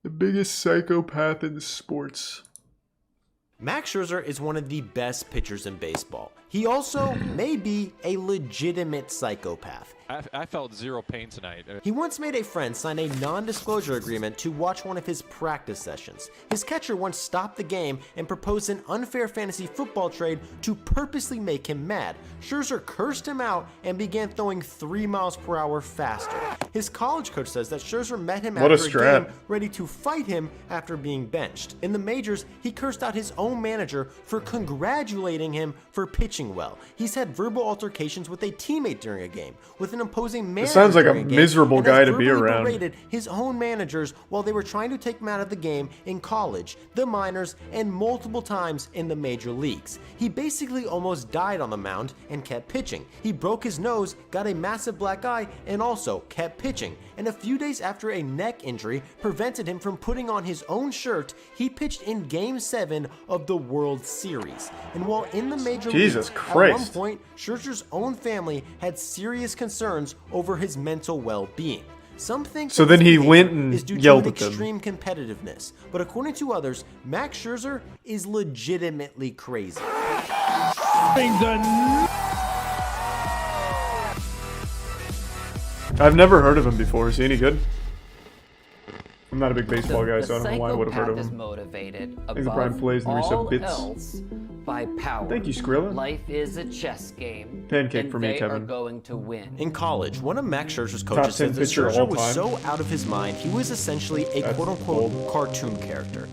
The biggest psychopath in sports. Max Scherzer is one of the best pitchers in baseball. He also may be a legitimate psychopath. I felt zero pain tonight. He once made a friend sign a non-disclosure agreement to watch one of his practice sessions. His catcher once stopped the game and proposed an unfair fantasy football trade to purposely make him mad. Scherzer cursed him out and began throwing 3 miles per hour faster. His college coach says that Scherzer met him after a game ready to fight him after being benched. In the majors, he cursed out his own manager for congratulating him for pitching well. He's had verbal altercations with a teammate during a game, with an opposing manager. It sounds like a miserable guy to be around. Berated his own managers while they were trying to take him out of the game in college, the minors, and multiple times in the major leagues. He basically almost died on the mound and kept pitching. He broke his nose, got a massive black eye, and also kept pitching. And a few days after a neck injury prevented him from putting on his own shirt, he pitched in Game 7 of the World Series. And while in the major leagues, at one point, Scherzer's own family had serious concerns over his mental well-being. Some think so then he went and is due yelled to at them. Extreme competitiveness, but according to others, Max Scherzer is legitimately crazy. I've never heard of him before. Is he any good? I'm not a big baseball guy, so I don't know why I would have heard of him. Is motivated I think Brian plays and reset bits. Else by power. Thank you, Skrilla. Life is a chess game. Pancake for me, Kevin. Are going to win. In college, one of Max Scherzer's coaches said that Scherzer was so out of his mind, he was essentially a quote-unquote cartoon character.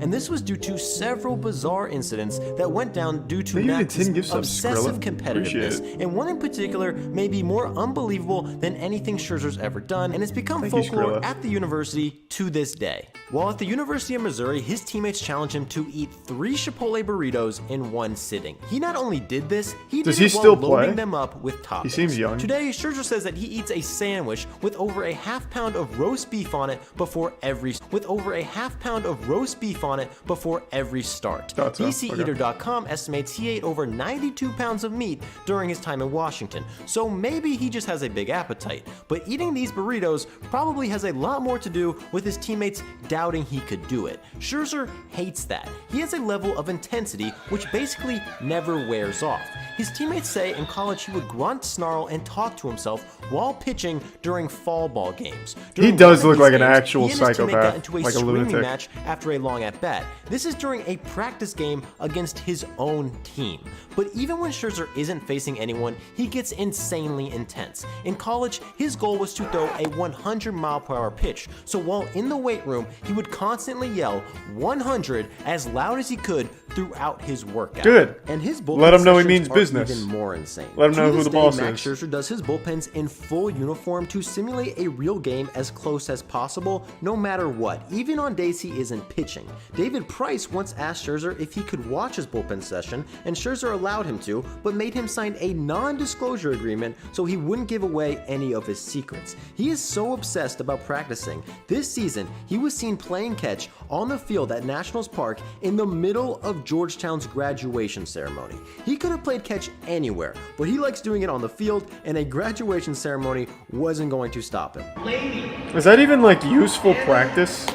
And this was due to several bizarre incidents that went down due to Max's obsessive competitiveness, and one in particular may be more unbelievable than anything Scherzer's ever done, and it's become folklore at the university to this day. While at the University of Missouri, his teammates challenged him to eat 3 Chipotle burritos in one sitting. He not only did this, he did it while loading them up with toppings. He seems young. Today, Scherzer says that he eats a sandwich with over a ½ pound of roast beef on it before every start. BCEater.com estimates he ate over 92 pounds of meat during his time in Washington, so maybe he just has a big appetite. But eating these burritos probably has a lot more to do with his teammates doubting he could do it. Scherzer hates that. He has a level of intensity which basically never wears off. His teammates say in college he would grunt, snarl, and talk to himself while pitching during fall ball games. He does look like an actual psychopath, like a lunatic. Match after a long at-bat. This is during a practice game against his own team. But even when Scherzer isn't facing anyone, he gets insanely intense. In college, his goal was to throw a 100-mile-per-hour pitch, so while in the weight room, he would constantly yell 100 as loud as he could throughout his workout. Good. And his bullpen Let him know he means business. Even more insane. Let him know who the boss is. Max Scherzer does his bullpens in full uniform to simulate a real game as close as possible, no matter what, even on days he isn't pitching. David Price once asked Scherzer if he could watch his bullpen session, and Scherzer allowed him to, but made him sign a non-disclosure agreement so he wouldn't give away any of his secrets. He is so obsessed about practicing. This season, he was seen playing catch on the field at Nationals Park in the middle of Georgetown's graduation ceremony. He could have played catch anywhere, but he likes doing it on the field, and a graduation ceremony wasn't going to stop him. Is that even like useful practice?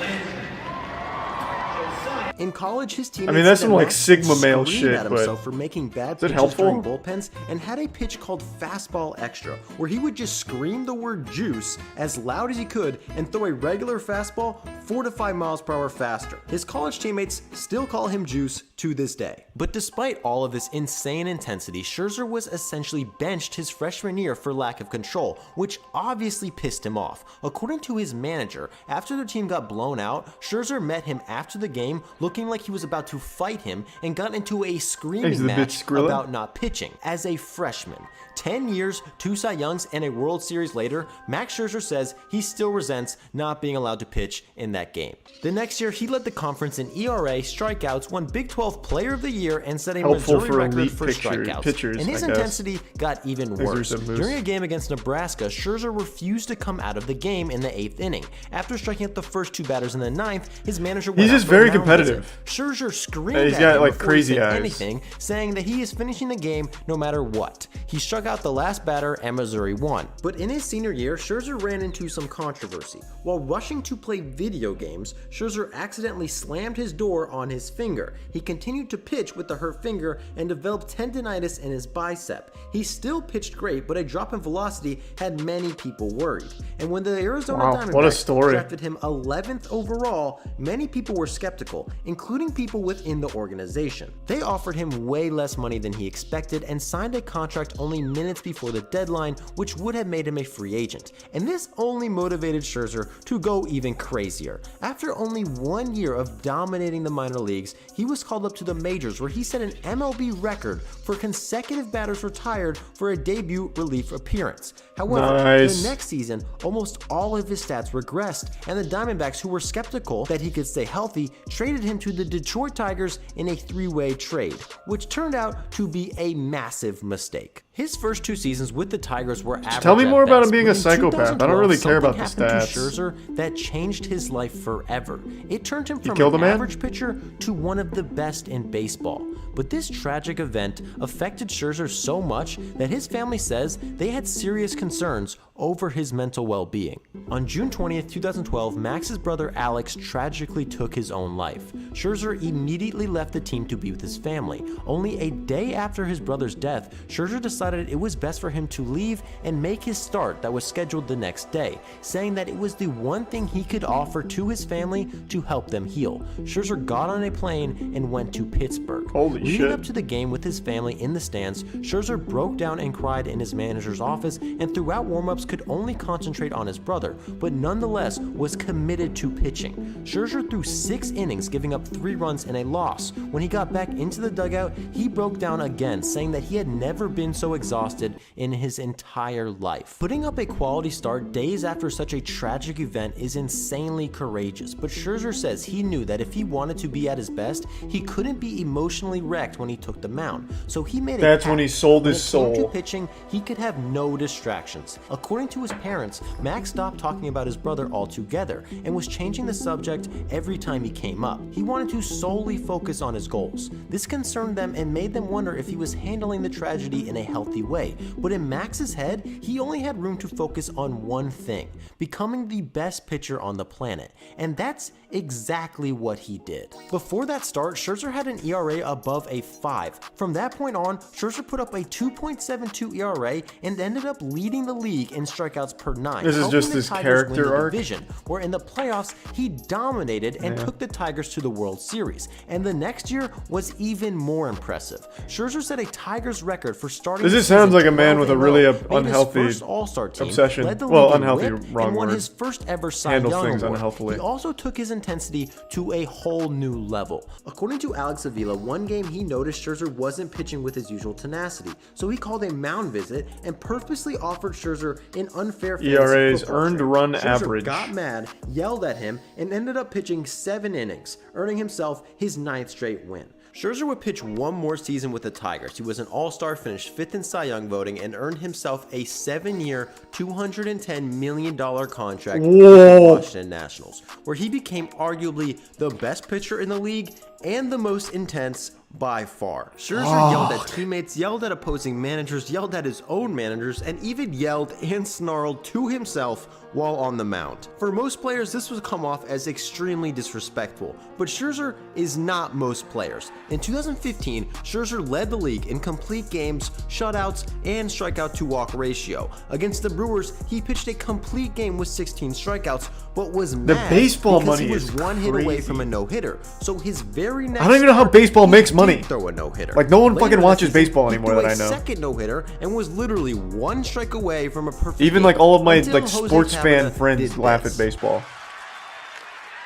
In college, his teammates that's some like Sigma male shit, at but himself for making bad pitches during bullpens, and had a pitch called fastball extra, where he would just scream the word juice as loud as he could and throw a regular fastball 4 to 5 miles per hour faster. His college teammates still call him Juice to this day. But despite all of this insane intensity, Scherzer was essentially benched his freshman year for lack of control, which obviously pissed him off. According to his manager, after their team got blown out, Scherzer met him after the game looking like he was about to fight him and got into a screaming match about not pitching. As a freshman, 10 years, 2 Cy Youngs, and a World Series later, Max Scherzer says he still resents not being allowed to pitch in that that game. The next year, he led the conference in ERA, strikeouts, won Big 12 Player of the Year, and set a Helpful Missouri for record elite for strikeouts. pitchers, and his I guess. intensity got even worse. There's a moose. During a game against Nebraska, Scherzer refused to come out of the game in the 8th inning. After striking out the first 2 batters in the 9th, his manager went He's out just for a very mound competitive. visit. Scherzer screamed He's at got, him like, before he crazy said eyes. anything, saying that he is finishing the game no matter what. He struck out the last batter and Missouri won. But in his senior year, Scherzer ran into some controversy. While rushing to play video games, Scherzer accidentally slammed his door on his finger. He continued to pitch with the hurt finger and developed tendonitis in his bicep. He still pitched great, but a drop in velocity had many people worried. And when the Arizona Wow, what a story. Diamondbacks drafted him 11th overall, many people were skeptical, including people within the organization. They offered him way less money than he expected and signed a contract only minutes before the deadline, which would have made him a free agent. And this only motivated Scherzer to go even crazier. After only 1 year of dominating the minor leagues, he was called up to the majors, where he set an MLB record for consecutive batters retired for a debut relief appearance. However, Nice. the next season, almost all of his stats regressed, and the Diamondbacks, who were skeptical that he could stay healthy, traded him to the Detroit Tigers in a 3-way trade, which turned out to be a massive mistake. His first 2 seasons with the Tigers were average. Tell me at more about best, him being but a in psychopath. I don't really 2012, care about the something happened stats. to Scherzer that changed his life forever. It turned him from killed an a man? average pitcher to one of the best in baseball. But this tragic event affected Scherzer so much that his family says they had serious concerns over his mental well-being. On June 20th, 2012, Max's brother Alex tragically took his own life. Scherzer immediately left the team to be with his family. Only a day after his brother's death, Scherzer decided it was best for him to leave and make his start that was scheduled the next day, saying that it was the one thing he could offer to his family to help them heal. Scherzer got on a plane and went to Pittsburgh. Holy Leading shit. up to the game with his family in the stands, Scherzer broke down and cried in his manager's office, and throughout warm-ups could only concentrate on his brother, but nonetheless was committed to pitching. Scherzer threw 6 innings, giving up 3 runs and a loss. When he got back into the dugout, he broke down again, saying that he had never been so exhausted in his entire life. Putting up a quality start days after such a tragic event is insanely courageous, but Scherzer says he knew that if he wanted to be at his best, he couldn't be emotionally wrecked when he took the mound. So he made That's when he sold his when it came soul. to pitching, he could have no distractions. According to his parents, Max stopped talking about his brother altogether and was changing the subject every time he came up. He wanted to solely focus on his goals. This concerned them and made them wonder if he was handling the tragedy in a healthy way. But in Max's head, he only had room to focus on one thing: becoming the best pitcher on the planet. And that's exactly what he did. Before that start, Scherzer had an ERA above a 5. From that point on, Scherzer put up a 2.72 ERA and ended up leading the league in strikeouts per 9. This is helping just the his Tigers character win the arc? division, where in the playoffs he dominated and took the Tigers to the World Series. And the next year was even more impressive. Scherzer set a Tigers record for starting. This the just sounds season like a man 12 with a in really row, made his unhealthy first All-Star team, obsession. led the Well, league in unhealthy, whip, wrong and won word. his first ever Cy Handles Young things award. unhealthily. He also took his intensity to a whole new level. According to Alex Avila, one game he noticed Scherzer wasn't pitching with his usual tenacity, so he called a mound visit and purposely offered Scherzer an unfair fantasy ERA's football earned trade. run Scherzer average. got mad, yelled at him, and ended up pitching 7 innings, earning himself his 9th straight win. Scherzer would pitch one more season with the Tigers. He was an All-Star, finished 5th in Cy Young voting, and earned himself a 7-year, $210 million contract with the Washington Nationals, where he became arguably the best pitcher in the league and the most intense by far. Scherzer yelled at teammates, yelled at opposing managers, yelled at his own managers, and even yelled and snarled to himself while on the mound. For most players, this would come off as extremely disrespectful, but Scherzer is not most players. In 2015, Scherzer led the league in complete games, shutouts, and strikeout-to-walk ratio. Against the Brewers, he pitched a complete game with 16 strikeouts, but was mad baseball because money he was is one hit away crazy. from a no-hitter. So his very next I don't even know how start, baseball he makes did money. throw a no-hitter. Like, no one Later fucking in the watches season, baseball he anymore threw that I know. a second no-hitter and was literally 1 strike away from a perfect Even game like all of my until like Jose sports fan Tabata friends did laugh this. at baseball.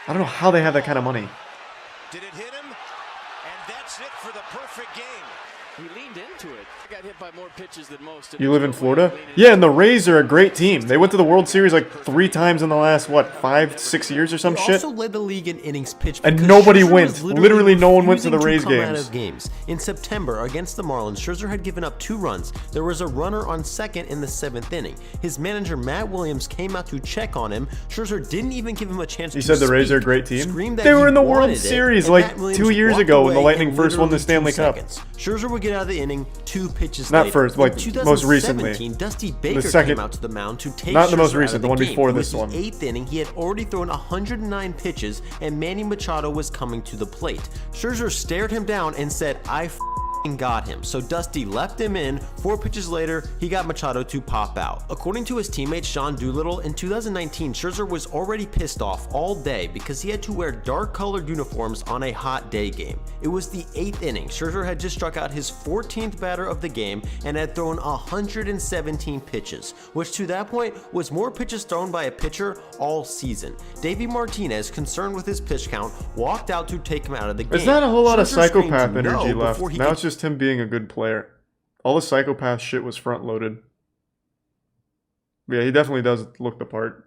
I don't know how they have that kind of money. Did it hit him? And that's it for the perfect game. He leaned into it. Got hit by more pitches than most. You live in Florida? Yeah, and the Rays are a great team. They went to the World Series like 3 times in the last, what, 5-6 years or some He shit? also led the league in innings pitched And because nobody Scherzer went. was Literally no one went to the refusing Rays come out games. of games. In September, against the Marlins, Scherzer had given up 2 runs. There was a runner on second in the 7th inning. His manager, Matt Williams, came out to check on him. Scherzer didn't even give him a chance He to said the Rays speak, are a great team? screamed that They were he in the World wanted it, Series and like Matt Williams 2 years walked ago when the away Lightning in first won the literally Stanley 2 Cup. seconds. Scherzer would get out of the inning 2 pitches Not later. first, like, In most recently. 2017, Dusty Baker second- came out to the mound to take not the most Scherzer out recent, of the one game. before It was this the one. 8th inning, he had already thrown 109 pitches, and Manny Machado was coming to the plate. Scherzer stared him down and said, "I f***ing got him." So Dusty left him in. 4 pitches later, he got Machado to pop out. According to his teammate Sean Doolittle, in 2019, Scherzer was already pissed off all day because he had to wear dark colored uniforms on a hot day game. It was the 8th inning. Scherzer had just struck out his 14th batter of the game and had thrown 117 pitches, which to that point was more pitches thrown by a pitcher all season. Davey Martinez, concerned with his pitch count, walked out to take him out of the game. There's not a whole lot of Scherzer screamed psychopath no energy left. before he Now could it's just him being a good player. All the psychopath shit was front loaded. Yeah, he definitely does look the part.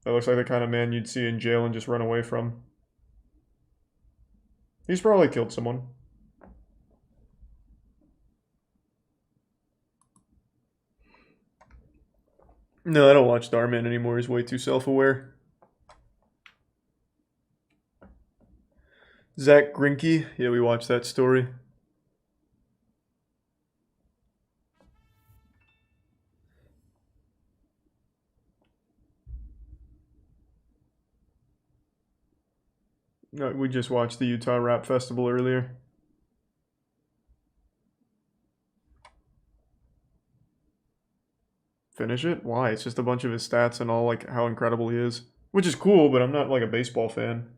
That looks like the kind of man you'd see in jail and just run away from. He's probably killed someone. No, I don't watch Starman anymore. He's way too self-aware. Zach Greinke. Yeah, we watched that story. No, we just watched the Utah Rap Festival earlier. Finish it? Why? It's just a bunch of his stats and all, like, how incredible he is. Which is cool, but I'm not, like, a baseball fan.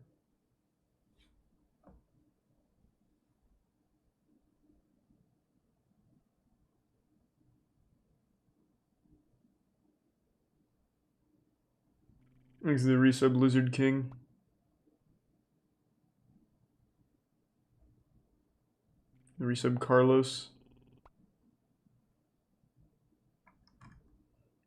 He's the resub Lizard King. The resub Carlos.